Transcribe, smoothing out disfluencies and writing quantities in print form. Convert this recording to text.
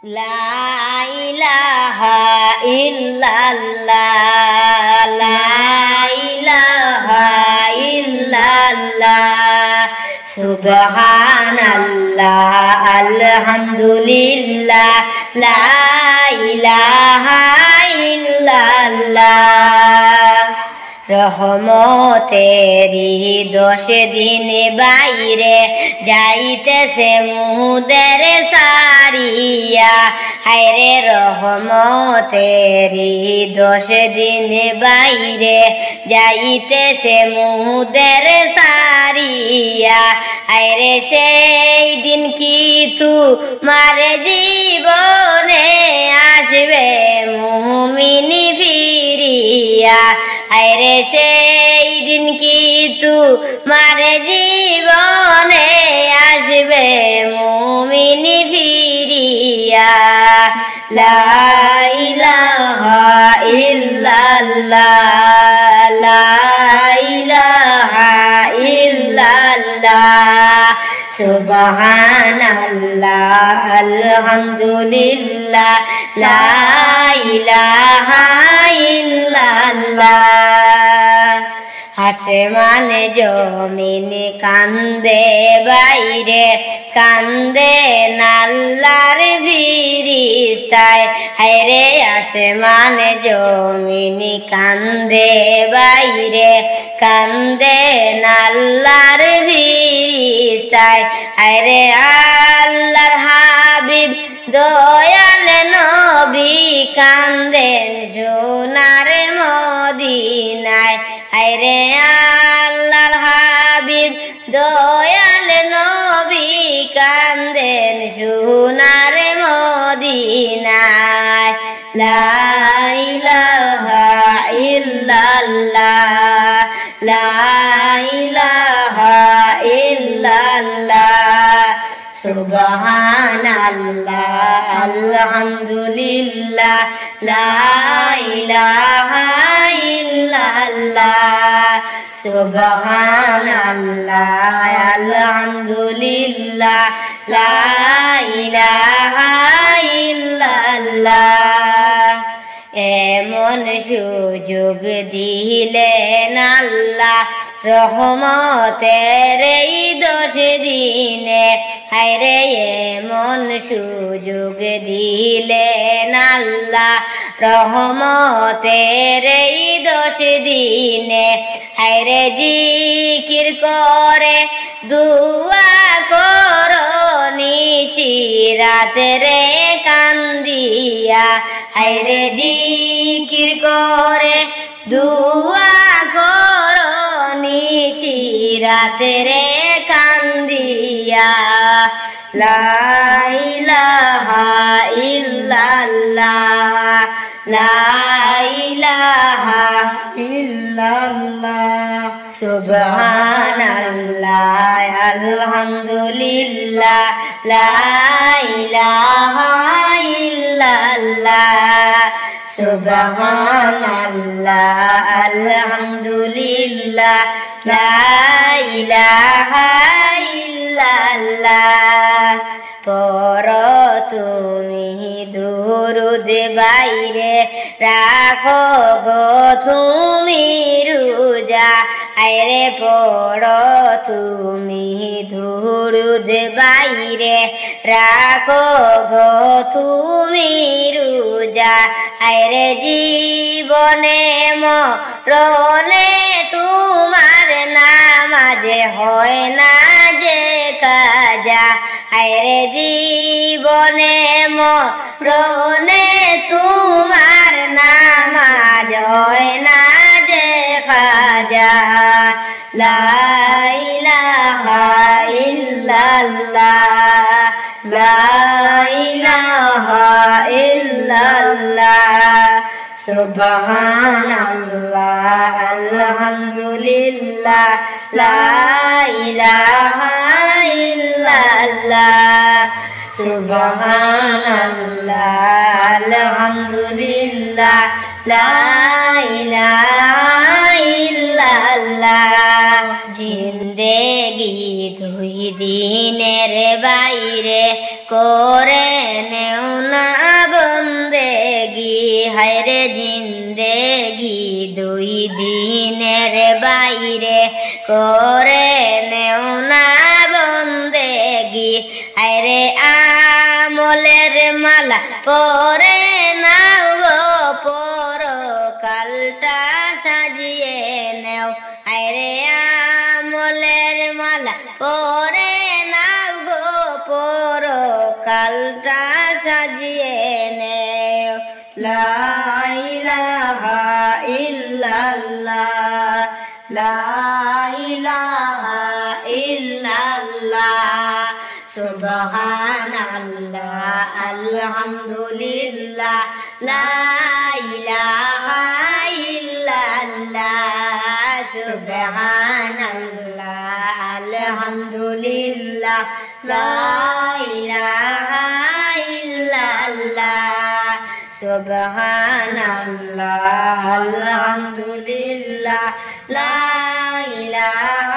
লা ইলাহা ইল্লাল্লাহ লা ইলাহা ইল্লাল্লাহ সুবহানাল্লাহ আলহামদুলিল্লাহ লা ইলাহা ইল্লাল্লাহ রহমতেরি 10 দিন বাইরে যাইতেছে মুদের সারিয়া হায়রে রহমতেরি 10 দিন বাইরে যাইতেছে মুদের সারিয়া হায়রে সেই দিন কি তোমার জীবনে আসবে মুমিনি ফিরিয়া হায়রে সেই দিন কি তোমার জীবনে আসবে মুমিনি ফিরিয়া লা ইলাহা ইল্লাল্লাহ লা ইলাহা ইল্লাল্লাহ সুবহানাল্লাহ আলহামদুলিল্লাহ লা ইলাহা ইল্লাল্লাহ আসমানে জমিন কান্দে বাইরে কান্দে আল্লাহর ফিরিস্তায় হায়রে আসমানে জমিন কান্দে বাইরে কান্দে আল্লাহর ফিরিস্তায় হায়রে আল্লাহর হাবিব দয়াল নবী কান্দেন সোনার মদিনায় হায়রে আল্লাহর হাবিব দয়াল নবী কান্দেন সোনার মদিনায় লা ইলাহা ইল্লাল্লাহ লা ইলাহা ইল্লাল্লাহ সুবহানাল্লাহ আলহামদুলিল্লাহ লা ইলাহা ইল্লাল্লাহ সুবহানাল্লাহ আলহামদুলিল্লাহ লা ইলাহা ইল্লাল্লাহ এমন সুযোগ দিলেন আল্লাহ রহমতের এই 10 দিনে হায়রে এমন সুযোগ দিলেন আল্লাহ রহমতের এই 10 দিনে হায়রে জিকির করে দুআ করো নিশি রাতে কান্দিয়া হায়রে জিকির করে দুআ করো নিশি রাতে কান্দিয়া লা ইলাহা ইল্লাল্লাহ লা ইলাহা ইল্লাল্লাহ সুবহানাল্লাহ আলহামদুলিল্লাহ লা ইলাহা ইল্লাল্লাহ সুবহানাল্লাহ আলহামদুলিল্লাহ লা ইলাহা ইল্লাল্লাহ পড়ো তুমি দুরুদ বাইরে রাখো গো তুমি রোজা হায়রে পড়ো তুমি দুরুদ বাইরে রাখো গো তুমি রোজা হায়রে জীবনে মরণে তোমার নামাজে হয় না যে কাজা হায়রে জীবনে মরণে তোমার নামাজ হয় না যে খাজা লা ইলাহা ইল্লাল্লাহ লা ইলাহা ইল্লাল্লাহ সুবহানাল্লাহ আলহামদুলিল্লাহ লা ইলাহা ইল্লাল্লাহ সুবহানাল্লাহ আলহামদুলিল্লাহ লা ইলাহা ইল্লাল্লাহ জিন্দেগি 2 দিনের বাইরে করে নেও না হায়রে জিন্দেগি দুই দিনের বাইরে করে নেও না বন্দেগি হায়রে আমলের মালা পরে নাও গো পরকালটা সাজিয়ে নেও হায়রে আমলের মালা পরে নাও গো পরকালটা সাজিয়ে নেও লা ইলাহা ইল্লাল্লাহ লা ইলাহা ইল্লাল্লাহ সুবহানাল্লাহ আলহামদুলিল্লাহ লা ইলাহা ইল্লাল্লাহ সুবহানাল্লাহ আলহামদুলিল্লাহ লা ইলাহা ইল্লাল্লাহ সুবহানাল্লাহ আলহামদুলিল্লাহ লা ইলাহা